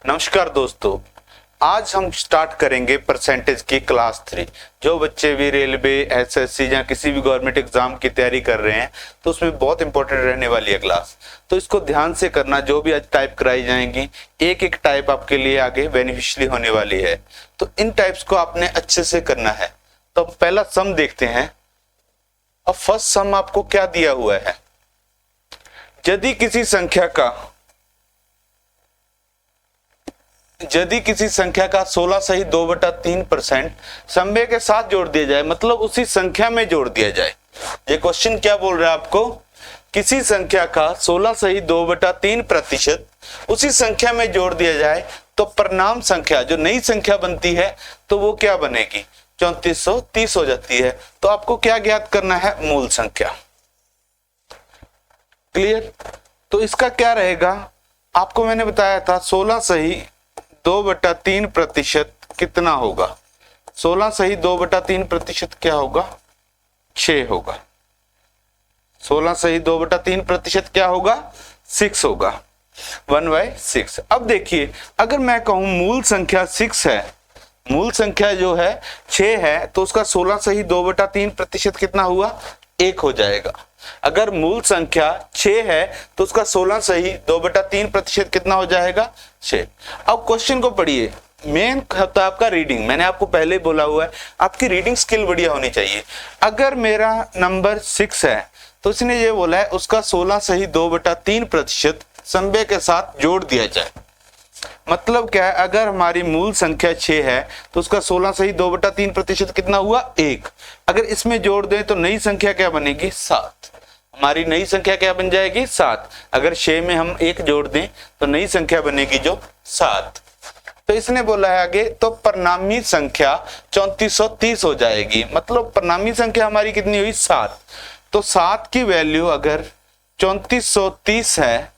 नमस्कार दोस्तों, आज हम स्टार्ट करेंगे परसेंटेज की क्लास 3। जो बच्चे भी रेलवे, एसएससी या किसी भी गवर्नमेंट एग्जाम की तैयारी कर रहे हैं तो उसमें बहुत इंपॉर्टेंट रहने वाली है क्लास। तो इसको ध्यान से करना। जो भी आज टाइप कराई जाएंगी, एक एक टाइप आपके लिए आगे बेनिफिशियली होने वाली है, तो इन टाइप्स को आपने अच्छे से करना है। तो पहला सम देखते हैं। अब फर्स्ट सम आपको क्या दिया हुआ है? यदि किसी संख्या का 16 सही 2/3% समव्य के साथ जोड़ दिया जाए, मतलब उसी संख्या में जोड़ दिया जाए। ये क्वेश्चन क्या बोल रहा है आपको? किसी संख्या का 16 सही 2/3% उसी संख्या में जोड़ दिया जाए तो परिणाम संख्या, जो नई संख्या बनती है, तो वो क्या बनेगी? 3430 हो जाती है। तो आपको क्या ज्ञात करना है? मूल संख्या। क्लियर? तो इसका क्या रहेगा? आपको मैंने बताया था 16 सही 2/3% कितना होगा? 16 सही 2/3% क्या होगा? 6 होगा। 16 सही 2/3% क्या होगा? 6 होगा। 1/6। अब देखिए, अगर मैं कहूं मूल संख्या 6 है, मूल संख्या जो है 6 है, तो उसका 16 सही 2/3% कितना हुआ? 1 हो जाएगा। अगर मूल संख्या 6 है तो उसका 16 सही 2/3% कितना हो जाएगा? 6। अब क्वेश्चन को पढ़िए। मेन होता है आपका रीडिंग। मैंने आपको पहले बोला हुआ है, आपकी रीडिंग स्किल बढ़िया होनी चाहिए। अगर मेरा नंबर 6 है तो इसने ये बोला है उसका 16 सही 2/3% समव्य के साथ जोड़ दिया जाए। मतलब क्या है? अगर हमारी मूल संख्या 6 है तो उसका 16 सही 2/3% कितना हुआ? 1। अगर इसमें जोड़ दें तो नई संख्या क्या बनेगी? 7। हमारी नई संख्या क्या बन जाएगी? 7। अगर 6 में हम 1 जोड़ दें तो नई संख्या बनेगी जो 7। तो इसने बोला है आगे, तो परिणामी संख्या 3430 हो जाएगी। मतलब परिणामी संख्या हमारी कितनी हुई? 7। तो 7 की वैल्यू अगर 3430 है,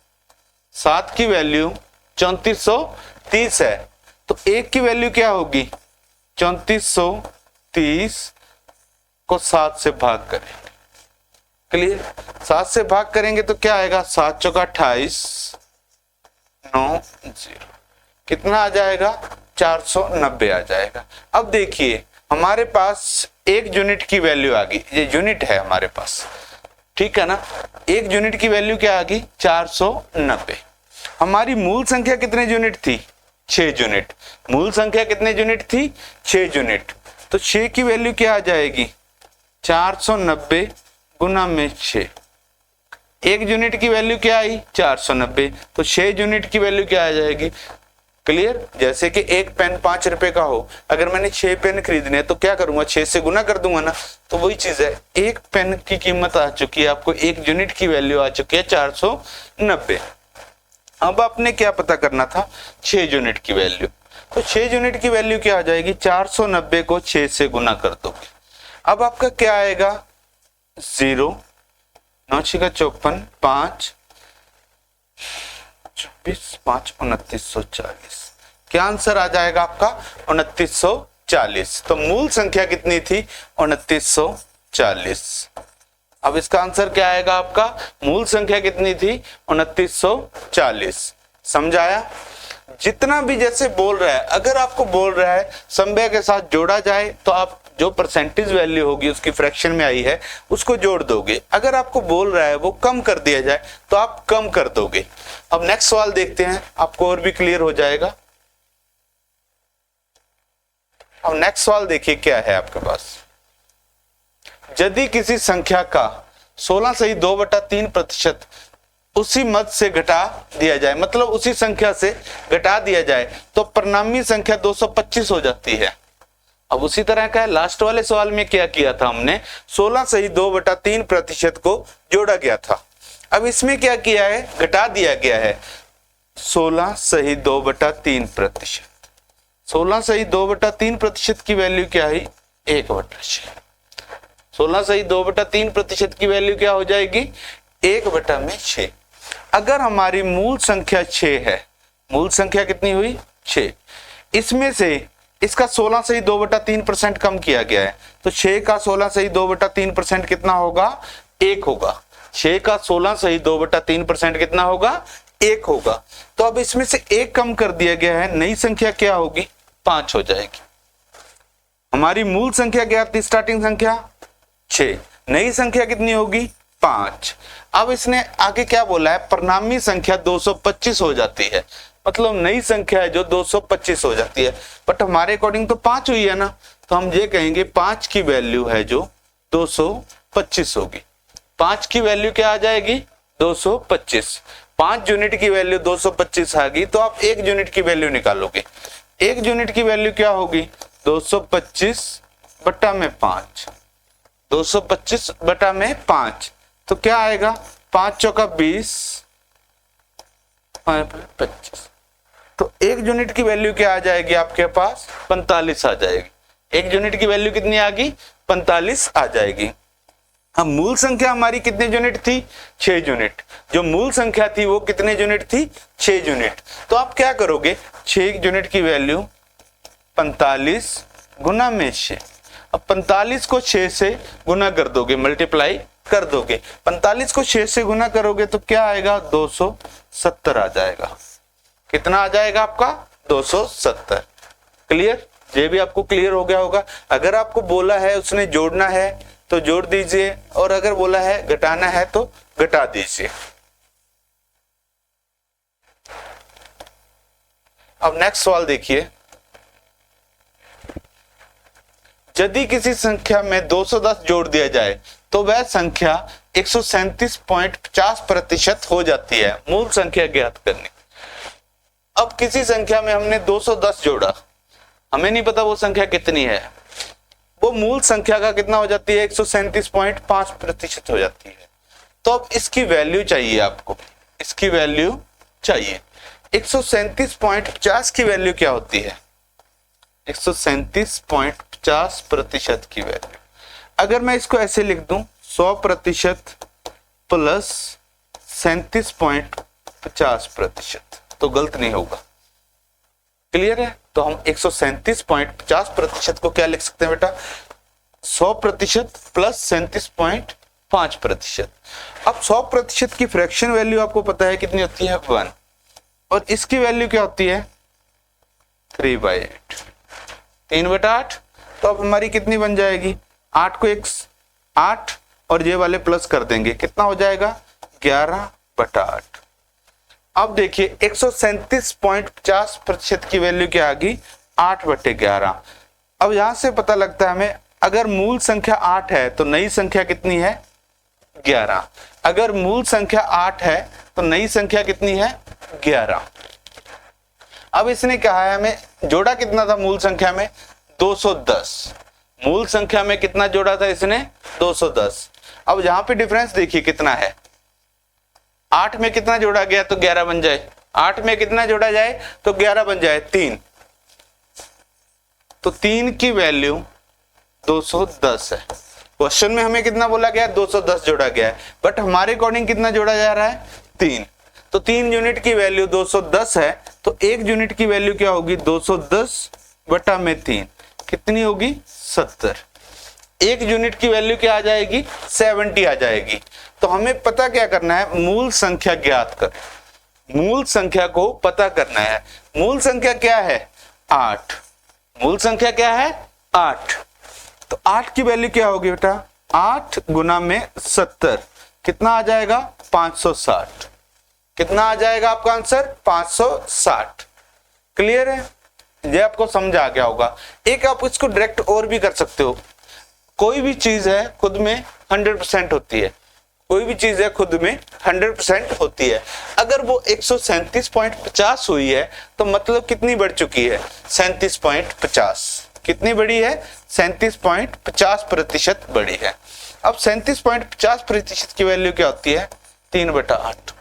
7 की वैल्यू 3430 है, तो 1 की वैल्यू क्या होगी? 3430 को 7 से भाग करें। क्लियर? 7 से भाग करेंगे तो क्या आएगा? 7 चौका 28, 9 0 कितना आ जाएगा? 490 आ जाएगा। अब देखिए, हमारे पास 1 यूनिट की वैल्यू आ गई। ये यूनिट है हमारे पास, ठीक है ना? 1 यूनिट की वैल्यू क्या आ गई? 490। हमारी मूल संख्या कितने यूनिट थी? 6 यूनिट। मूल संख्या कितने यूनिट थी? 6 यूनिट। तो 6 की वैल्यू क्या आ जाएगी? 490 गुना में 6। 1 यूनिट की वैल्यू क्या आई? 490। तो 6 यूनिट की वैल्यू क्या आ जाएगी? क्लियर? जैसे कि एक पेन 5 रुपए का हो, अगर मैंने 6 पेन खरीदने हैं तो क्या करूंगा? 6 से गुना कर दूंगा ना। तो वही चीज है, एक पेन की कीमत आ चुकी है, आपको 1 यूनिट की वैल्यू आ चुकी है 490। अब आपने क्या पता करना था? 6 यूनिट की वैल्यू। तो 6 यूनिट की वैल्यू क्या आ जाएगी? 490 को 6 से गुना कर दोगे। अब आपका क्या आएगा? 0 9 6 54 5 24 5 2940। क्या आंसर आ जाएगा आपका? 2940। तो मूल संख्या कितनी थी? 2940। अब इसका आंसर क्या आएगा आपका? मूल संख्या कितनी थी? 2940। समझाया? जितना भी जैसे बोल रहा है, अगर आपको बोल रहा है समव्य के साथ जोड़ा जाए, तो आप जो परसेंटेज वैल्यू होगी उसकी फ्रैक्शन में आई है उसको जोड़ दोगे। अगर आपको बोल रहा है वो कम कर दिया जाए तो आप कम कर दोगे। अब नेक्स्ट सवाल देखते हैं, आपको और भी क्लियर हो जाएगा। अब नेक्स्ट सवाल देखिए क्या है आपके पास। यदि किसी संख्या का 16 सही 2/3% उसी मद से घटा दिया जाए, मतलब उसी संख्या से घटा दिया जाए, तो परिणामी संख्या 225 हो जाती है। अब उसी तरह का है, लास्ट वाले सवाल में क्या किया था हमने? 16 सही 2/3% को जोड़ा गया था। अब इसमें क्या किया है? घटा दिया गया है। 16 सही 2/3%। 16 सही 2/3% की वैल्यू क्या है? 1/6। 16 सही 2/3% की वैल्यू क्या हो जाएगी? 1/6। अगर हमारी मूल संख्या 6 है, मूल संख्या कितनी हुई? 6। इसमें से इसका 16 सही 2/3% कम किया गया है, तो 6 का 16 सही 2/3% कितना होगा? 1 होगा। 6 का 16 सही 2/3% कितना होगा? 1 होगा। तो अब इसमें से 1 कम कर दिया गया है, नई संख्या क्या होगी? 5 हो जाएगी। हमारी मूल संख्या क्या थी? स्टार्टिंग संख्या 6, नई संख्या कितनी होगी? 5। अब इसने आगे क्या बोला है? परिणामी संख्या 225 हो जाती है, मतलब नई संख्या है जो 225 हो जाती है। बट हमारे अकॉर्डिंग तो 5 हुई है ना, तो हम ये कहेंगे 5 की वैल्यू है जो 225 होगी। 5 की वैल्यू क्या आ जाएगी? 225। 5 यूनिट की वैल्यू 225 आ गई, तो आप 1 यूनिट की वैल्यू निकालोगे। 1 यूनिट की वैल्यू क्या होगी? 225 बटा में 5। 225 बटा में 5, तो क्या आएगा? 5 चौका 20, 25। तो 1 यूनिट की वैल्यू क्या आ जाएगी आपके पास? 45 आ जाएगी। 1 यूनिट की वैल्यू कितनी आ गई? 45 आ जाएगी। अब मूल संख्या हमारी कितने यूनिट थी? 6 यूनिट। जो मूल संख्या थी वो कितने यूनिट थी? 6 यूनिट। तो आप क्या करोगे? 6 यूनिट की वैल्यू 45 गुना में 6। अब 45 को 6 से गुना कर दोगे, मल्टीप्लाई कर दोगे। 45 को 6 से गुना करोगे तो क्या आएगा? 270 आ जाएगा। कितना आ जाएगा आपका? 270। क्लियर? ये भी आपको क्लियर हो गया होगा। अगर आपको बोला है उसने जोड़ना है तो जोड़ दीजिए, और अगर बोला है घटाना है तो घटा दीजिए। अब नेक्स्ट सवाल देखिए, यदि किसी संख्या में 210 जोड़ दिया जाए तो वह संख्या 137.50% हो जाती है। मूल संख्या ज्ञात करनी। अब किसी संख्या में हमने 210 जोड़ा, हमें नहीं पता वो संख्या कितनी है, वो मूल संख्या का कितना हो जाती है? 137.5% हो जाती है। तो अब इसकी वैल्यू चाहिए आपको, इसकी वैल्यू चाहिए। 137.50 की वैल्यू क्या होती है? 137.50% की वैल्यू, अगर मैं इसको ऐसे लिख दूं 100% प्लस 37.50%, तो गलत नहीं होगा। क्लियर है? तो हम 137.50% को क्या लिख सकते हैं बेटा? 100% प्लस 37.5%। अब 100% की फ्रैक्शन वैल्यू आपको पता है कितनी होती है? 1। और इसकी वैल्यू क्या होती है? 3/8, 3/8। तो अब हमारी कितनी बन जाएगी? 8 को 8 और ये वाले प्लस कर देंगे, कितना हो जाएगा? 11/8। अब देखिए 137.50% की वैल्यू क्या आ गई? 8/11। अब यहां से पता लगता है हमें, अगर मूल संख्या 8 है तो नई संख्या कितनी है? 11। अगर मूल संख्या 8 है तो नई संख्या कितनी है? 11। अब इसने कहा है हमें जोड़ा कितना था मूल संख्या में? 210। मूल संख्या में कितना जोड़ा था इसने? 210। अब यहां पे डिफरेंस देखिए कितना है। 8 में कितना जोड़ा गया तो 11 बन जाए, 8 में कितना जोड़ा जाए तो 11 बन जाए? 3। तो 3 की वैल्यू 210 है। क्वेश्चन में हमें कितना बोला गया? 210 जोड़ा गया है, बट हमारे अकॉर्डिंग कितना जोड़ा जा रहा है? 3। तो 3 यूनिट की वैल्यू 210 है, तो 1 यूनिट की वैल्यू क्या होगी? 210 बटा में 3, कितनी होगी? 70। 1 यूनिट की वैल्यू क्या आ जाएगी? 70 आ जाएगी। तो हमें पता क्या करना है? मूल संख्या ज्ञात कर, मूल संख्या को पता करना है। मूल संख्या क्या है? 8। मूल संख्या क्या है? 8। तो 8 की वैल्यू क्या होगी बेटा? 8 गुना में 70, कितना आ जाएगा? 560। कितना आ जाएगा आपका आंसर? 560। क्लियर है? ये आपको समझ आ गया होगा। एक आप इसको डायरेक्ट और भी कर सकते हो। कोई भी चीज है खुद में 100% होती है, कोई भी चीज है खुद में 100% होती है। अगर वो 137.50 हुई है तो मतलब कितनी बढ़ चुकी है? 37.50। कितनी बढ़ी है? 37.50% बढ़ी है। अब 37.50% की वैल्यू क्या होती है? 3/8।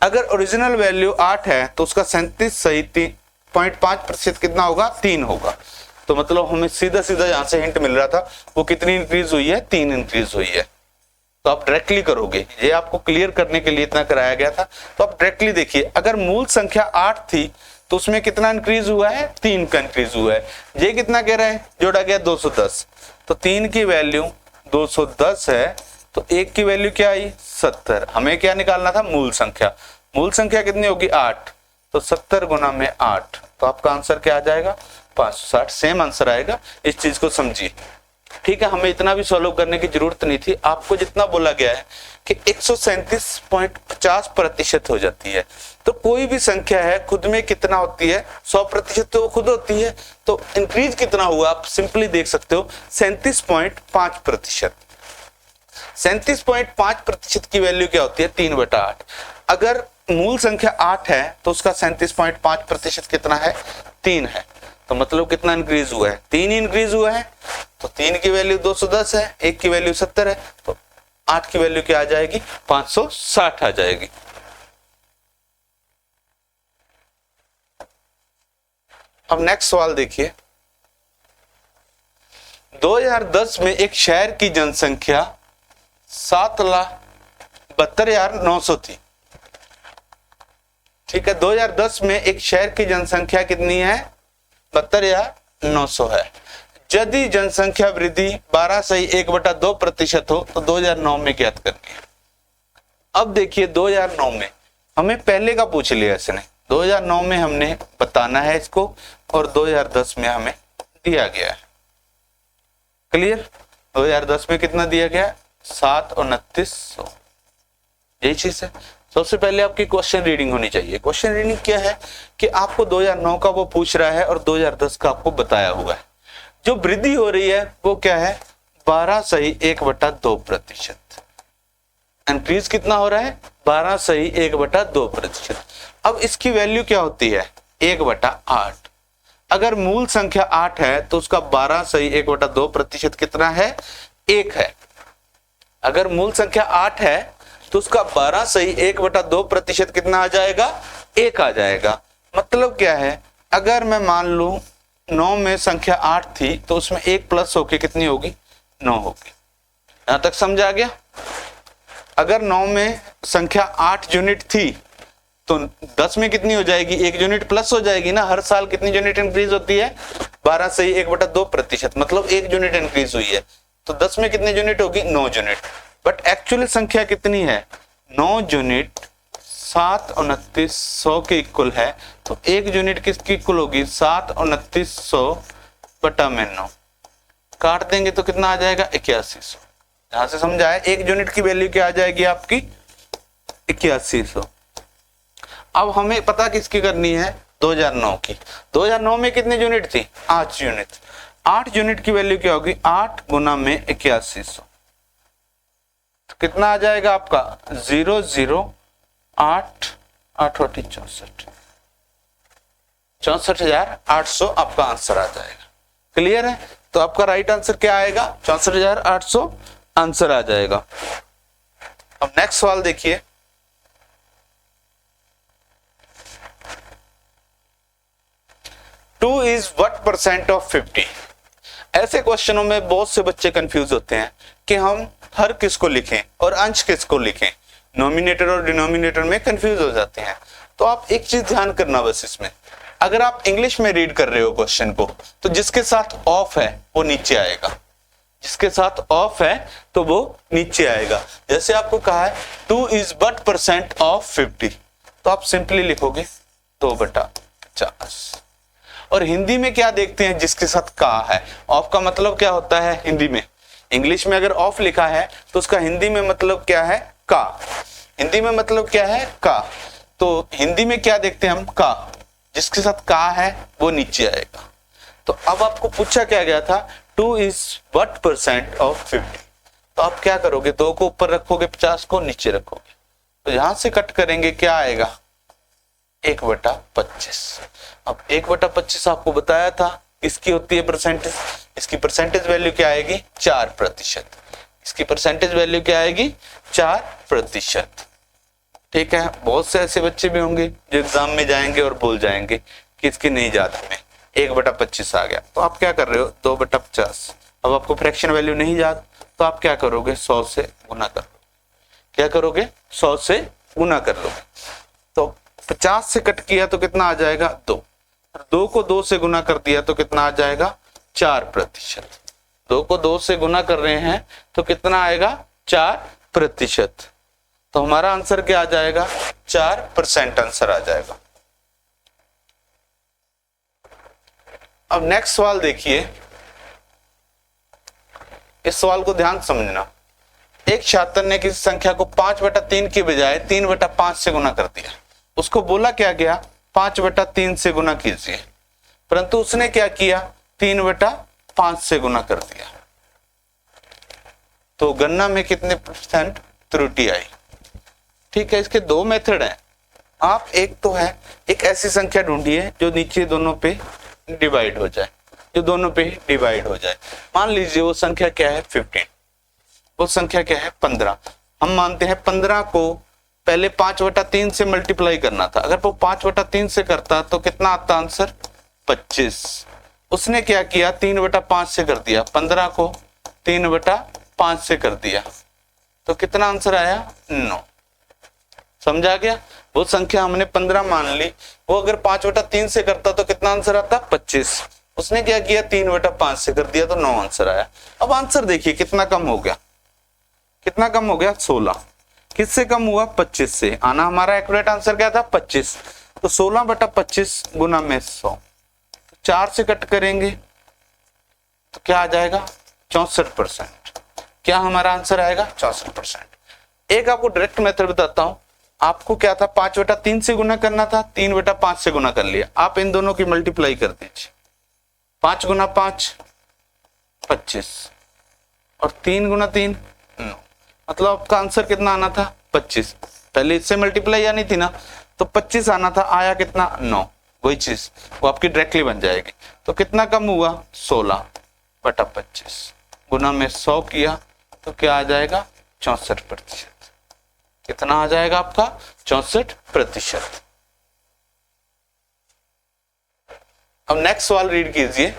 अगर ओरिजिनल वैल्यू 8 है तो उसका 37.5% कितना होगा? 3 होगा। तो मतलब हमें सीधा सीधा यहां से हिंट मिल रहा था वो कितनी इंक्रीज हुई है? 3 इंक्रीज हुई है। तो आप डायरेक्टली करोगे, ये आपको क्लियर करने के लिए इतना कराया गया था। तो आप डायरेक्टली देखिए, अगर मूल संख्या 8 थी तो उसमें कितना इंक्रीज हुआ है? 3 का इंक्रीज हुआ है। ये कितना कह रहा है? जोड़ा गया 210। तो 3 की वैल्यू 210 है, तो 1 की वैल्यू क्या आई? 70। हमें क्या निकालना था? मूल संख्या। मूल संख्या कितनी होगी 8, तो 70 गुना में 8, तो आपका आंसर क्या आ जाएगा 560। सेम आंसर आएगा, इस चीज को समझिए। ठीक है, हमें इतना भी सॉल्व करने की जरूरत नहीं थी। आपको जितना बोला गया है कि 137.50% हो जाती है, तो कोई भी संख्या है खुद में कितना होती है 100% तो वो खुद होती है, तो इंक्रीज कितना हुआ आप सिंपली देख सकते हो 37.5%। 37.5% की वैल्यू क्या होती है 3/8। अगर मूल संख्या 8 है तो उसका 37.5% कितना है 3 है, तो मतलब कितना इंक्रीज हुआ है 3 इंक्रीज हुआ है, तो 3 की वैल्यू 210 है, 1 की वैल्यू 70 है, तो 8 की वैल्यू क्या आ जाएगी 560 आ जाएगी। अब नेक्स्ट सवाल देखिए, 2010 में एक शहर की जनसंख्या 7,72,900 थी। ठीक है, 2010 में एक शहर की जनसंख्या कितनी है 72,900 है। यदि जनसंख्या वृद्धि 12.1/2% हो तो 2009 में ज्ञात करनी है। अब देखिए 2009 में हमें पहले का पूछ लिया इसने, 2009 में हमने बताना है इसको, और 2010 में हमें दिया गया है। क्लियर, 2010 में कितना दिया गया 7,29,100, यही चीज है। सबसे पहले आपकी क्वेश्चन रीडिंग होनी चाहिए। क्वेश्चन रीडिंग क्या है कि आपको 2009 का वो पूछ रहा है और 2010 का आपको बताया हुआ है। जो वृद्धि हो रही है वो क्या है 12.1/2%। इंक्रीज कितना हो रहा है 12.1/2%। अब इसकी वैल्यू क्या होती है 1/8। अगर मूल संख्या 8 है तो उसका 12.1/2% कितना है 1 है। अगर मूल संख्या 8 है तो उसका 12.1/2% कितना आ जाएगा 1 आ जाएगा। मतलब क्या है, अगर मैं मान लूं 9 में संख्या 8 थी तो उसमें 1 प्लस होके कितनी होगी 9 होगी। यहां तक समझ आ गया। अगर 9 में संख्या 8 यूनिट थी तो 10 में कितनी हो जाएगी 1 यूनिट प्लस हो जाएगी ना। हर साल कितनी यूनिट इंक्रीज होती है 12.1/2%, मतलब 1 यूनिट इंक्रीज हुई है, तो 10 में कितनी यूनिट होगी 9 यूनिट। बट एक्चुअल संख्या कितनी है 9 यूनिट 7,29,100 के इक्वल है, तो 1 यूनिट किसकी इक्वल होगी 7,29,100/9। काट देंगे तो कितना आ जाएगा 8100। यहां से समझा है 1 यूनिट की वैल्यू क्या आ जाएगी आपकी 8100। अब हमें पता किसकी करनी है 2009 की। 2009 में कितनी यूनिट थी 8 यूनिट। 8 यूनिट की वैल्यू क्या होगी 8 गुना में 8100, तो कितना आ जाएगा आपका 008 64,800 आपका आंसर आ जाएगा। क्लियर है, तो आपका राइट आंसर क्या आएगा 64,800 आंसर आ जाएगा। अब नेक्स्ट सवाल देखिए, two is what percent of 50। ऐसे क्वेश्चनों में बहुत से बच्चे कंफ्यूज होते हैं कि हम हर किस को लिखें और अंश किस को लिखें, नोमिनेटर और डिनोमिनेटर में कंफ्यूज हो जाते हैं। तो आप एक चीज ध्यान करना बस इसमें, अगर आप इंग्लिश में रीड कर रहे हो क्वेश्चन को तो जिसके साथ ऑफ है वो नीचे आएगा, जिसके साथ ऑफ है तो वो नीचे आएगा। जैसे आपको कहा है 2 इज व्हाट परसेंट ऑफ 50, तो आप सिंपली लिखोगे 2/50। और हिंदी में क्या देखते हैं जिसके साथ का है, ऑफ का मतलब क्या होता है हिंदी में, इंग्लिश में अगर ऑफ लिखा है तो उसका हिंदी में मतलब क्या है का। हिंदी में मतलब क्या है का, तो हिंदी में क्या देखते हैं हम का, जिसके साथ का है वो नीचे आएगा। तो अब आपको पूछा क्या गया था 2 इज व्हाट परसेंट ऑफ 50, तो आप क्या करोगे 2 को ऊपर रखोगे 50 को नीचे रखोगे, तो यहां से कट करेंगे क्या आएगा 1/25। अब 1/25 आपको बताया था इसकी होती है परसेंटेज, इसकी परसेंटेज वैल्यू क्या आएगी 4%, इसकी परसेंटेज वैल्यू क्या आएगी 4%। ठीक है, बहुत से ऐसे बच्चे भी होंगे जो एग्जाम में जाएंगे और भूल जाएंगे कि इसकी नहीं याद हमें 1/25 आ गया, तो आप क्या कर रहे हो 2/50। अब आपको फ्रैक्शन वैल्यू नहीं याद तो आप क्या करोगे 100 से गुना कर लो, क्या करोगे 100 से गुना कर लो। तो 50 से कट किया तो कितना आ जाएगा 2, 2 को 2 से गुना कर दिया तो कितना आ जाएगा 4%। 2 को 2 से गुना कर रहे हैं तो कितना आएगा 4%। तो हमारा आंसर क्या आ जाएगा, 4% आंसर आ जाएगा। अब नेक्स्ट सवाल देखिए, इस सवाल को ध्यान समझना। एक छात्र ने किसी संख्या को 5/3 की बजाय 3/5 से गुना कर दिया। उसको बोला क्या गया, 5/3 से गुना कीजिए, परंतु उसने क्या किया, 3/5 से गुना कर दिया। तो गणना में कितने % त्रुटि आई। ठीक है, इसके दो मेथड हैं। आप एक तो है, एक ऐसी संख्या ढूंढिए जो नीचे दोनों पे डिवाइड हो जाए, जो दोनों पे डिवाइड हो जाए। मान लीजिए वो संख्या क्या है, 15। वो संख्या क्या है, 15। हम मानते हैं 15 को पहले 5/3 से मल्टीप्लाई करना था। अगर वो 5/3 से करता तो कितना आता आंसर, 25। उसने क्या किया, 3/5 से कर दिया। 15 को 3/5 से कर दिया तो कितना आंसर आया, 9। समझा गया। वो संख्या हमने 15 मान ली, वो अगर 5/3 से करता तो कितना आंसर आता, 25। उसने क्या किया, 3/5 से कर दिया तो 9 आंसर आया। अब आंसर देखिए कितना कम हो गया, कितना कम हो गया, 16। किससे कम हुआ, 25 से। आना हमारा एक्यूरेट आंसर क्या था, 25। तो 16/25 गुना में 100, 4 से कट करेंगे तो क्या आ जाएगा, 64%। क्या हमारा आंसर आएगा, 64%। एक आपको डायरेक्ट मेथड बताता हूं। आपको क्या था, 5/3 से गुना करना था, 3/5 से गुना कर लिया। आप इन दोनों की मल्टीप्लाई कर दीजिए। 5 गुना 5 25 और 3 गुना 3 9। मतलब आपका आंसर कितना आना था, 25। पहले इससे मल्टीप्लाई आनी थी ना, तो 25 आना था, आया कितना, 9। वही चीज वो आपकी डायरेक्टली बन जाएगी। तो कितना कम हुआ, 16/25 गुना में 100 किया तो क्या आ जाएगा, 64%। कितना आ जाएगा आपका, 64%। अब नेक्स्ट सवाल रीड कीजिए।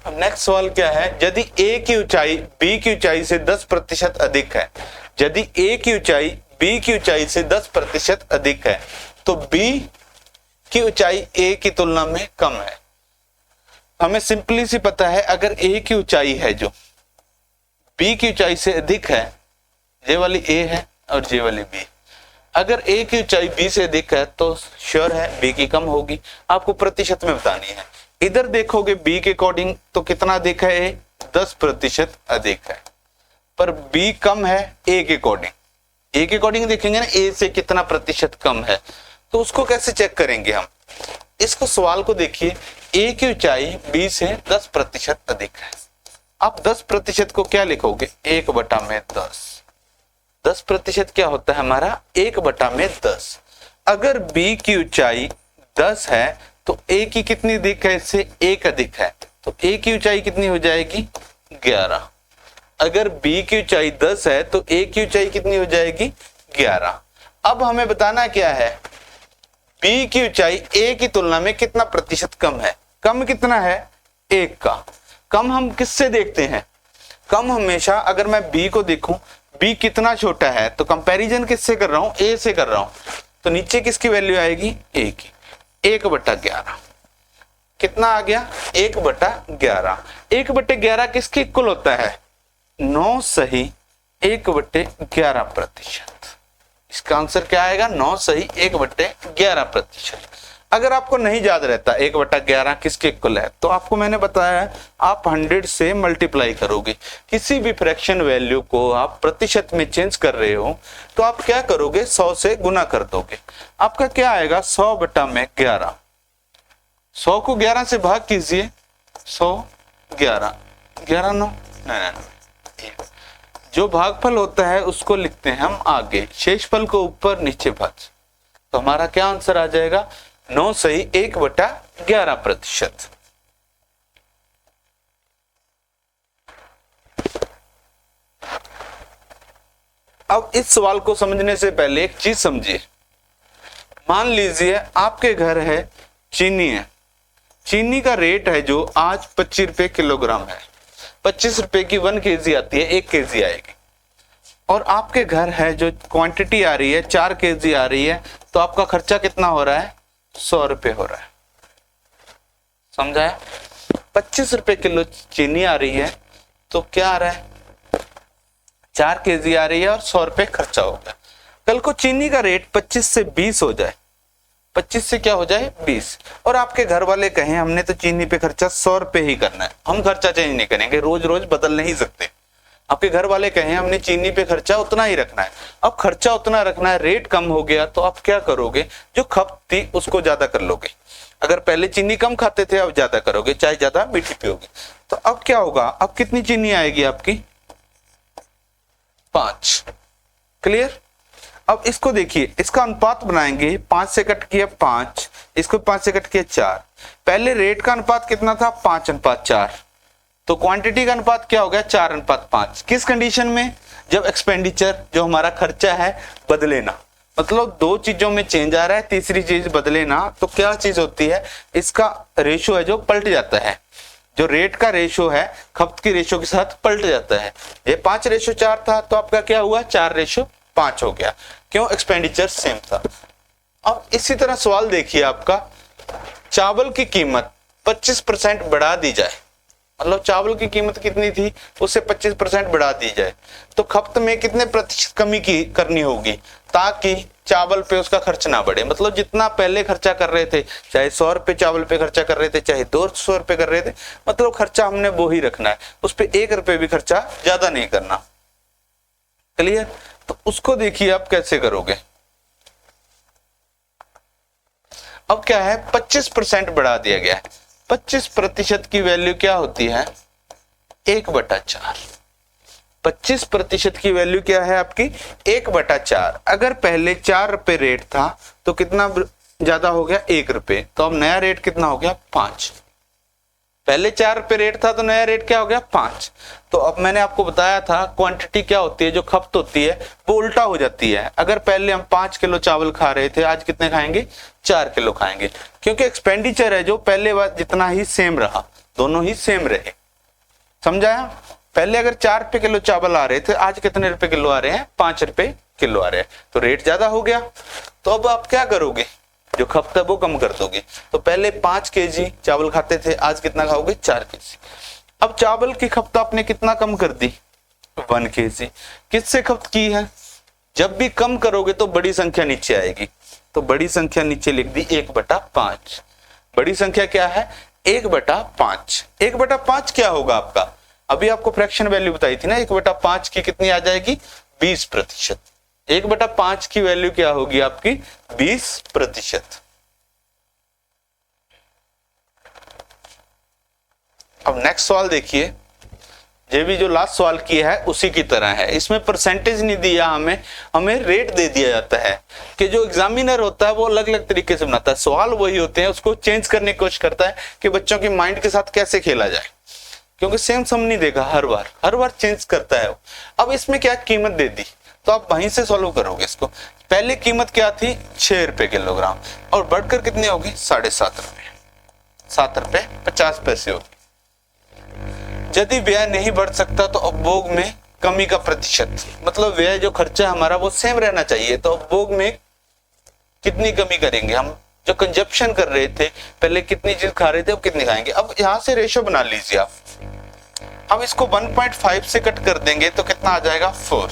अब नेक्स्ट सवाल क्या है, यदि a की ऊंचाई b की ऊंचाई से 10% अधिक है, यदि a की ऊंचाई b की ऊंचाई से 10% अधिक है तो b की ऊंचाई a की तुलना में कम है। हमें सिंपली सी पता है, अगर a की ऊंचाई है जो b की ऊंचाई से अधिक है, ये वाली a है और ये वाली b, अगर a की ऊंचाई b से अधिक है तो श्योर है b की कम होगी। आपको प्रतिशत में बतानी है। इधर देखोगे b के अकॉर्डिंग तो कितना अधिक है, a 10% अधिक है, पर b कम है a के अकॉर्डिंग। a के अकॉर्डिंग देखेंगे ना, a से कितना प्रतिशत कम है, तो उसको कैसे चेक करेंगे हम। इसको सवाल को देखिए, a की ऊंचाई b से 10% अधिक है। आप 10% को क्या लिखोगे, 1/10। 10% क्या होता है हमारा, 1/10। अगर b की ऊंचाई 10 है तो a की कितनी अधिक है, इससे 1 अधिक है, तो a की ऊंचाई कितनी हो जाएगी, 11। अगर b की ऊंचाई 10 है तो a की ऊंचाई कितनी हो जाएगी, 11। अब हमें बताना क्या है, b की ऊंचाई a की तुलना में कितना प्रतिशत कम है। कम कितना है, 1 का। कम हम किससे देखते हैं, कम हमेशा अगर मैं b को देखूं, b कितना छोटा है, तो कंपैरिजन किससे कर रहा हूं, a से कर रहा हूं, तो नीचे किसकी वैल्यू आएगी, a की। 1/11 कितना आ गया, 1/11। 1/11 किसके इक्वल होता है, 9 सही 1/11%। इसका आंसर क्या आएगा, 9 सही 1/11%। अगर आपको नहीं याद रहता 1/11 किसके इक्वल है, तो आपको मैंने बताया है, आप 100 से मल्टीप्लाई करोगे। किसी भी फ्रैक्शन वैल्यू को आप प्रतिशत में चेंज कर रहे हो तो आप क्या करोगे, 100 से गुना कर दोगे। आपका क्या आएगा, 100/11। 100 को 11 से भाग कीजिए, 100 11 11 9 नहीं, जो भागफल होता है उसको लिखते हैं हम आगे, शेषफल को ऊपर नीचे भाग। तो हमारा क्या आंसर आ जाएगा, 9 सही 1/11%। अब इस सवाल को समझने से पहले एक चीज समझिए। मान लीजिए आपके घर है, चीनी है, चीनी का रेट है जो आज 25 रुपए किलोग्राम है, 25 रुपए की 1 kg आती है, 1 kg आएगी। और आपके घर है जो क्वांटिटी आ रही है 4 kg आ रही है, तो आपका खर्चा कितना हो रहा है? 100 रुपए हो रहा है। समझा है? 25 रुपए किलो चीनी आ रही है तो क्या आ रहा है? 4 kg आ रही है और 100 रुपए खर्चा हो गया। कल को चीनी का रेट 25 से 20 हो जाए, 25 से क्या हो जाए? 20, और आपके घर वाले कहें हमने तो चीनी पे खर्चा 100 रुपए ही करना है, हम खर्चा चेंज नहीं करेंगे, रोज रोज बदल नहीं सकते। आपके घर वाले कहें हमने चीनी पे खर्चा उतना ही रखना है, अब खर्चा उतना रखना है, रेट कम हो गया तो आप क्या करोगे? जो खपत थी उसको ज्यादा कर लोगे। अगर पहले चीनी कम खाते थे अब ज्यादा करोगे, चाहे ज्यादा मीठी पियोगे। तो अब क्या होगा? अब कितनी चीनी आएगी आपकी? 5। क्लियर? अब इसको देखिए, इसका अनुपात बनाएंगे, 5 से कट किया 5, इसको 5 से कट किया 4। पहले रेट का अनुपात कितना था? 5:4। तो क्वांटिटी का अनुपात क्या हो गया? 4:5। किस कंडीशन में? जब एक्सपेंडिचर, जो हमारा खर्चा है, बदले ना, मतलब दो चीजों में चेंज आ रहा है, तीसरी चीज बदले ना, तो क्या चीज होती है? इसका रेशो है जो पलट जाता है, जो रेट का रेशो है खपत की रेशो के साथ पलट जाता है। ये 5:4 था तो आपका क्या हुआ? 4:5 हो गया। क्यों? एक्सपेंडिचर सेम था। अब इसी तरह सवाल देखिए आपका, चावल की कीमत 25% बढ़ा दी जाए, मतलब चावल की कीमत कितनी थी उससे 25% बढ़ा दी जाए, तो खपत में कितने प्रतिशत कमी की करनी होगी ताकि चावल पे उसका खर्च ना बढ़े? मतलब जितना पहले खर्चा कर रहे थे, चाहे 100 रुपए चावल पे खर्चा कर रहे थे, चाहे 200 रुपए कर रहे थे, मतलब खर्चा हमने वो ही रखना है, उस पे 1 रुपए भी खर्चा ज्यादा नहीं करना। क्लियर? तो उसको देखिए आप कैसे करोगे। अब क्या है? 25% बढ़ा दिया गया है। 25% की वैल्यू क्या होती है? 1/4। 25% की वैल्यू क्या है आपकी? 1/4। अगर पहले 4 रुपए रेट था तो कितना ज्यादा हो गया? 1 रुपए। तो अब नया रेट कितना हो गया? 5। पहले 4 रुपए रेट था तो नया रेट क्या हो गया? 5। तो अब मैंने आपको बताया था क्वांटिटी क्या होती है, जो खपत होती है वो उल्टा हो जाती है। अगर पहले हम 5 किलो चावल खा रहे थे, आज कितने खाएंगे? 4 किलो खाएंगे, क्योंकि एक्सपेंडिचर है जो पहले जितना ही सेम रहा, दोनों ही सेम रहे। समझाया? पहले अगर 4 रुपए किलो चावल आ रहे थे, आज कितने रुपए किलो आ रहे हैं? 5 रुपए किलो आ रहे हैं, तो रेट ज्यादा हो गया। तो अब आप क्या करोगे? जो खपत है वो कम कर दोगे। तो पहले 5 kg चावल खाते थे, आज कितना खाओगे? 4 kg। अब चावल की खपत आपने कितना कम कर दी? 1 kg। किससे खपत की है? जब भी कम करोगे तो बड़ी संख्या नीचे आएगी, तो बड़ी संख्या नीचे लिख दी 1/5। बड़ी संख्या क्या है? 1/5। 1/5 क्या होगा आपका? अभी आपको फ्रैक्शन वैल्यू बताई थी ना, 1/5 की कितनी आ जाएगी? 20%। 1/5 की वैल्यू क्या होगी आपकी? 20%। अब नेक्स्ट सवाल देखिए, ये भी जो लास्ट सवाल किया है उसी की तरह है। इसमें परसेंटेज नहीं दिया हमें रेट दे दिया जाता है कि जो एग्जामिनर होता है वो अलग अलग तरीके से बनाता है, सवाल वही होते हैं, उसको चेंज करने की कोशिश करता है कि बच्चों के माइंड के साथ कैसे खेला जाए, क्योंकि सेम सम नहीं देगा, हर बार चेंज करता है। अब इसमें क्या कीमत दे दी तो आप वहीं से सॉल्व करोगे इसको। पहले कीमत क्या थी? 6 रुपए किलोग्राम, और बढ़कर कितनी होगी? 7.5 रुपए, 7 रुपए 50 पैसे होगी। यदि व्यय नहीं बढ़ सकता तो उपभोग में कमी का प्रतिशत, मतलब व्यय जो खर्चा हमारा वो सेम रहना चाहिए, तो उपभोग में कितनी कमी करेंगे हम? जो कंजप्शन कर रहे थे पहले, कितनी चीज खा रहे थे, अब कितनी खाएंगे? अब यहां से रेशो बना लीजिए आप। अब इसको 1.5 से कट कर देंगे तो कितना आ जाएगा? 4।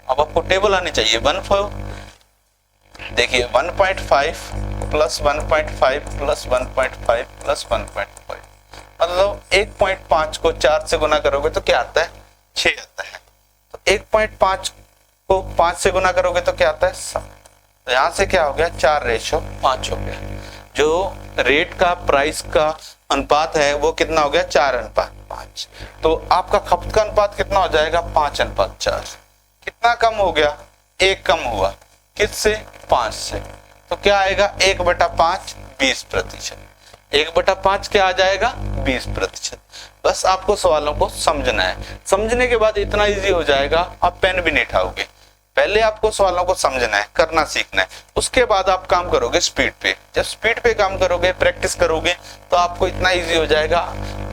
अब आपको टेबल आनी चाहिए। 1.5 देखिए, 1.5 प्लस 1.5 प्लस 1.5 प्लस 1.5, मतलब 1.5 को 4 से गुना करोगे तो क्या आता है? 6 आता है। तो 1.5 को 5 से गुना करोगे तो क्या आता है? 7। तो यहां से क्या हो गया? 4:5 हो गया। जो रेट का प्राइस का अनुपात है वो कितना हो गया? 4:5। तो आपका खपत का अनुपात कितना हो जाएगा? 5:4। कितना कम हो गया? 1 कम हुआ। किससे? 5 से। तो क्या आएगा? 1/5 20%। 1/5 क्या आ जाएगा? 20%। बस आपको सवालों को समझना है, समझने के बाद इतना इजी हो जाएगा, आप पेन भी नहीं उठाओगे। पहले आपको सवालों को समझना है, करना सीखना है, उसके बाद आप काम करोगे स्पीड पे। जब स्पीड पे काम करोगे, प्रैक्टिस करोगे, तो आपको इतना इजी हो जाएगा।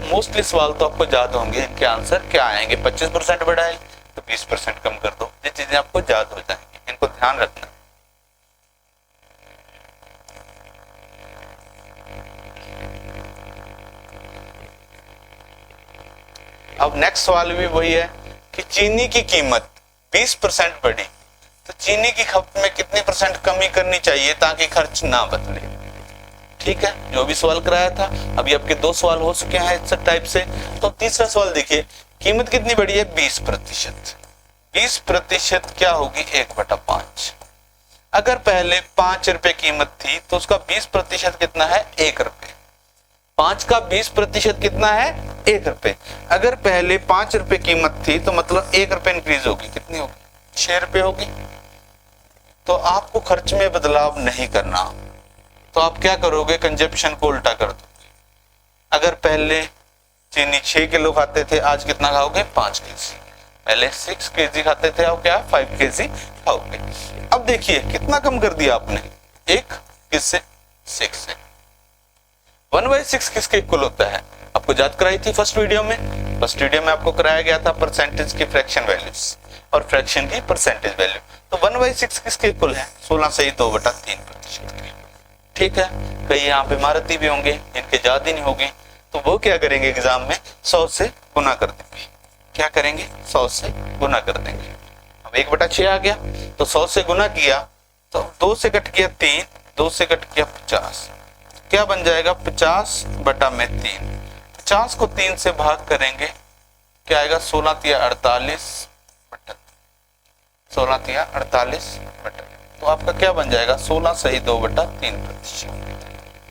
मोस्टली सवाल तो आपको याद होंगे, इनके आंसर क्या आएंगे। 25% बढ़ाए तो 20% कम कर दो, ये चीजें आपको याद हो जाएंगी, इनको ध्यान रखना। अब नेक्स्ट सवाल भी वही है कि चीनी की कीमत 20% बढ़ी तो चीनी की खपत में कितने परसेंट कमी करनी चाहिए ताकि खर्च ना बदले। ठीक है, जो भी सवाल कराया था, अभी आपके 2 सवाल हो चुके हैं इस टाइप से। तो तीसरा सवाल देखिए, कीमत कितनी बढ़ी है? 20%। 20% क्या होगी? 1/5। अगर पहले 5 रुपए कीमत थी तो उसका 20% कितना है? 1 रुपए। 5 का 20% कितना है? 1 रुपए। अगर पहले 5 रुपए कीमत थी तो मतलब 1 रुपए इंक्रीज होगी, कितनी होगी? 6 रुपए होगी। तो आपको खर्च में बदलाव नहीं करना, तो आप क्या करोगे? कंजप्शन को उल्टा कर दोगे। अगर पहले चीनी 6 किलो खाते थे, आज कितना खाओगे? 5 केजी। पहले 6 केजी खाते थे, अब क्या? 5 केजी खाओगे। अब देखिए कितना कम कर दिया आपने, 1 किससे? 6 से। 1/6 किसके इक्वल होता है? आपको याद कराई थी फर्स्ट वीडियो में। फर्स्ट वीडियो में आपको कराया गया था परसेंटेज की फ्रैक्शन वैल्यूज और फ्रैक्शन की परसेंटेज वैल्यू। तो 1/6 किसके इक्वल है? 16 सही 2/3%। ठीक है, कई यहाँ पे महारथी भी होंगे इनके याद ही नहीं होंगे, तो वो क्या करेंगे? एग्जाम में 100 से गुना कर देंगे। क्या करेंगे? 100 से गुना कर देंगे। अब 1/6 आ गया तो 100 से गुना किया तो 2 से कट गया 3, 2 से कट गया 50। क्या बन जाएगा? 50/3। 50 को 3 से भाग करेंगे, क्या आएगा? 16 तिया 48 बटा 16 तिया 48 बटा, तो आपका क्या बन जाएगा? 16 सही 2/3%।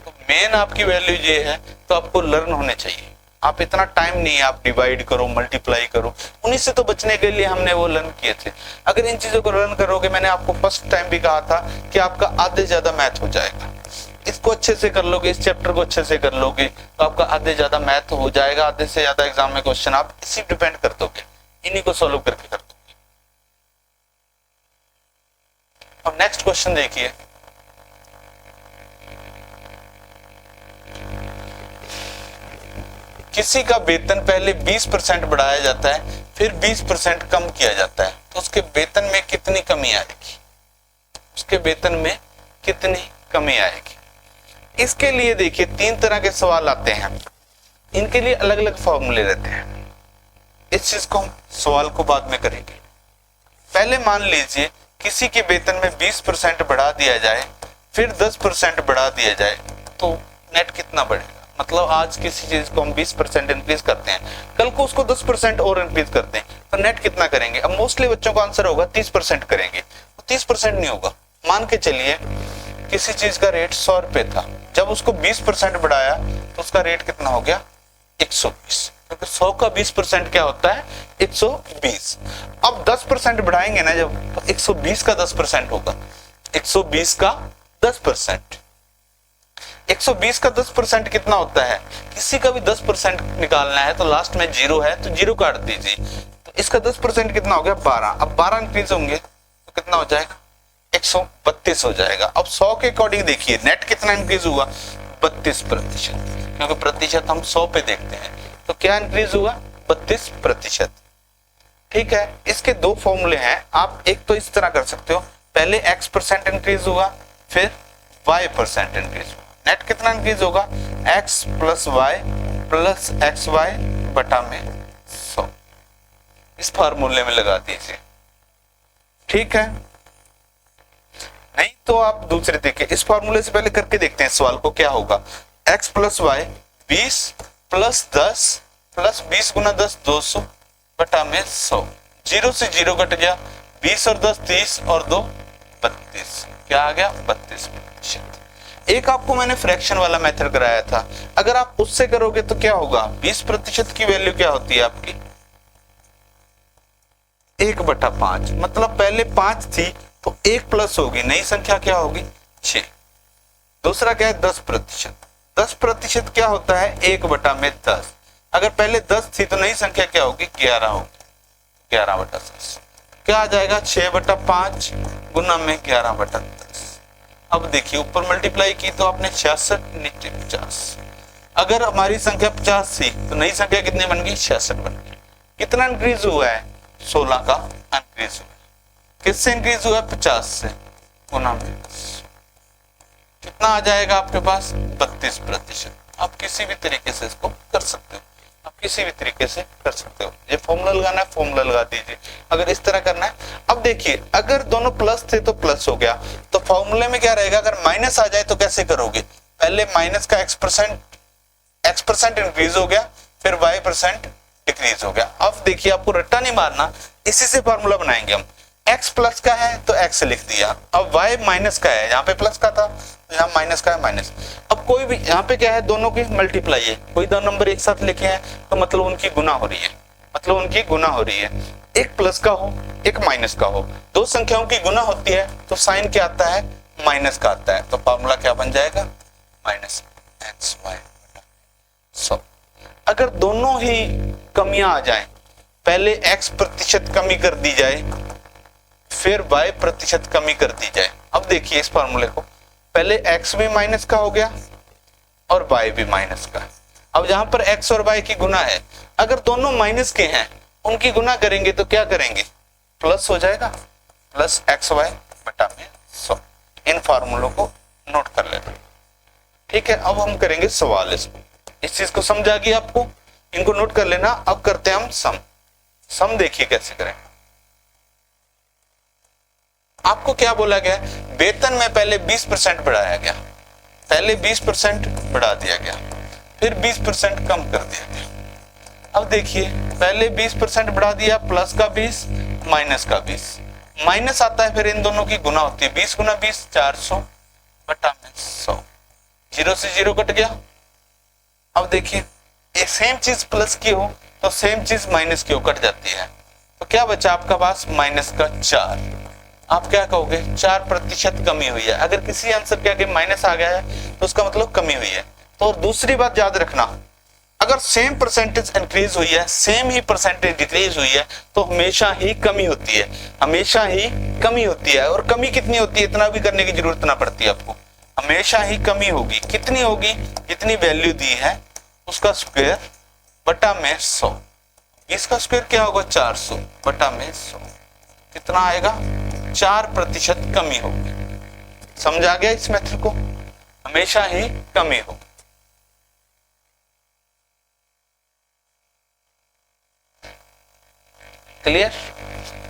तो मेन आपकी वैल्यू ये है, तो आपको लर्न होने चाहिए। आप इतना टाइम नहीं है, आप डिवाइड करो, मल्टीप्लाई करो, उन्हीं से तो बचने के लिए हमने वो लर्न किए थे। अगर इन चीजों को लर्न करोगे, मैंने आपको फर्स्ट टाइम भी कहा था कि आपका आधे ज्यादा मैथ हो जाएगा। इसको अच्छे से कर लोगे, इस चैप्टर को अच्छे से कर लोगे, तो आपका आधे ज्यादा मैथ हो जाएगा। आधे से ज्यादा एग्जाम में क्वेश्चन आप इसी डिपेंड कर दोगे, इन्हीं को सॉल्व करके कर दोगे। अब नेक्स्ट क्वेश्चन देखिए, किसी का वेतन पहले 20% बढ़ाया जाता है, फिर 20% कम किया जाता है, तो उसके वेतन में कितनी कमी आएगी? उसके वेतन में कितनी कमी आएगी? इसके लिए देखिए 3 तरह के सवाल आते हैं, इनके लिए अलग अलग फॉर्मूले रहते हैं। इस चीज को हम सवाल को बाद में करेंगे। पहले मान लीजिए किसी के वेतन में 20% बढ़ा दिया जाए, फिर 10% बढ़ा दिया जाए, तो नेट कितना बढ़ेगा? मतलब आज किसी चीज को हम 20% इंक्रीज करते हैं, कल को उसको 10% और इंक्रीज करते हैं, तो नेट कितना करेंगे? अब मोस्टली बच्चों का आंसर होगा 30% करेंगे। तो 30% नहीं होगा। मान के चलिए किसी चीज का रेट 100 रुपए था, जब उसको 20% बढ़ाया तो उसका रेट कितना हो गया? 120। क्योंकि 100 का 20% क्या होता है? 120। अब 10% बढ़ाएंगे ना जब, तो 120 का 10% होगा। 120 का 10%, 120 का 10% कितना होता है? किसी का भी 10% निकालना है तो लास्ट में 0 है तो 0 काट दीजिए, तो इसका 10% कितना हो गया? 12। अब 12 इंक्रीज होंगे तो कितना हो जाएगा? 132 हो जाएगा। अब 100 के अकॉर्डिंग देखिए नेट कितना इंक्रीज हुआ? 32%, क्योंकि प्रतिशत हम 100 पे देखते हैं, तो क्या इंक्रीज हुआ? 32%। ठीक है, इसके 2 फॉर्मूले हैं। आप एक तो इस तरह कर सकते हो, पहले x% इंक्रीज हुआ, फिर y% इंक्रीज हुआ। नेट कितना इंक्रीज होगा? x + y + xy बटा में 100। इस फॉर्मूले में लगा दीजिए। ठीक है, नहीं तो आप दूसरे देखिए, इस फॉर्मूले से पहले करके देखते हैं सवाल को क्या होगा। x + y 20 + 10 + 20 × 10 200 बटा में 100। 0 से 0 कट गया, 20 और 10 30 और 2 32। क्या आ गया? 32%। एक आपको मैंने फ्रैक्शन वाला मेथड कराया था, अगर आप उससे करोगे तो क्या होगा? 20% की वैल्यू क्या होती है आपकी? 1/5। मतलब पहले 5 थी तो 1 प्लस होगी, नई संख्या क्या होगी? 6। दूसरा क्या है? 10%। 10% क्या होता है? 1/10। अगर पहले 10 थी तो नई संख्या क्या होगी? 11 होगी। 11/10। क्या आ जाएगा 6/5 गुना में 11/10। अब देखिए ऊपर मल्टीप्लाई की तो आपने 66, नीचे 50। अगर हमारी संख्या 50 थी तो नई संख्या कितनी बन गई 66 बन गई। कितना इंक्रीज हुआ है 16 का इंक्रीज हुआ। किससे इंक्रीज हुआ 50 से, गुना में 10। कितना आ जाएगा आपके पास 32%। आप किसी भी तरीके से इसको कर सकते हो, आप किसी भी तरीके से कर सकते हो। ये फॉर्मूला लगाना है फॉर्मूला लगा दीजिए, अगर इस तरह करना है। अब देखिए अगर दोनों प्लस थे तो प्लस हो गया, तो फॉर्मूले में क्या रहेगा, अगर माइनस आ जाए तो कैसे करोगे, पहले माइनस का x परसेंट इंक्रीज हो गया, फिर y% डिक्रीज हो गया। अब देखिए आपको रट्टा नहीं मारना, इसी से फॉर्मूला बनाएंगे हम। x प्लस का है तो x लिख दिया, अब y माइनस का है, यहाँ पे प्लस का था तो यहाँ माइनस का है माइनस। अब कोई भी यहाँ पे क्या है, दोनों की मल्टीप्लाई है, कोई दो नंबर एक साथ लिखे हैं तो मतलब उनकी गुना हो रही है, मतलब उनकी गुना हो रही है। एक प्लस का हो एक माइनस का हो, दो संख्याओं की गुना होती है तो साइन क्या आता है, माइनस का आता है। तो फॉर्मूला क्या बन जाएगा, माइनस XY। अगर दोनों ही कमियां आ जाएं, पहले x% कमी कर दी जाए, फिर y% कमी कर दी जाए। अब देखिए इस फॉर्मूले को, पहले x भी माइनस का हो गया और y भी माइनस का। अब जहां पर x और y की गुना है, अगर दोनों माइनस के हैं उनकी गुना करेंगे तो क्या करेंगे, प्लस हो जाएगा, प्लस XY बटा में 100। इन फार्मूलों को नोट कर लेना, ठीक है। अब हम करेंगे सवाल, इसको इस चीज को समझ आ गई आपको, इनको नोट कर लेना। अब करते हैं हम सम देखिए कैसे करें। आपको क्या बोला गया, वेतन में पहले 20% बढ़ाया गया, पहले 20% बढ़ा दिया गया, फिर 20% कम कर दिया गया। अब देखिए पहले 20% बढ़ा दिया, प्लस का 20 माइनस का 20, माइनस आता है फिर इन दोनों की गुना होती है, 20 गुना 20 400 बटा में 100, 0 से 0 कट गया। अब देखिए एक सेम चीज प्लस की हो तो सेम चीज माइनस की हो, कट जाती है, तो क्या बचा आपका पास माइनस का 4। आप क्या कहोगे 4% कमी हुई है। अगर किसी आंसर के आगे माइनस आ गया है तो उसका मतलब कमी हुई है। तो और दूसरी बात याद रखना, अगर सेम परसेंटेज इंक्रीज हुई है, सेम ही परसेंटेज डिक्रीज हुई है तो हमेशा ही कमी होती है, हमेशा ही कमी होती है। और कमी कितनी होती है, इतना भी करने की जरूरत ना पड़ती है आपको, हमेशा ही कमी होगी। कितनी होगी, जितनी वैल्यू दी है उसका स्क्वायर बटा में 100। इसका स्क्वायर क्या होगा 400 बटा में 100, कितना आएगा 4% कमी होगी। समझ आ गया इस मेथड को, हमेशा ही कमी होगी। क्लियर,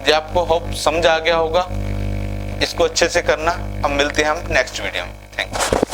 ये आपको होप समझ आ गया होगा। इसको अच्छे से करना। अब मिलते हैं हम नेक्स्ट वीडियो में। Thank you.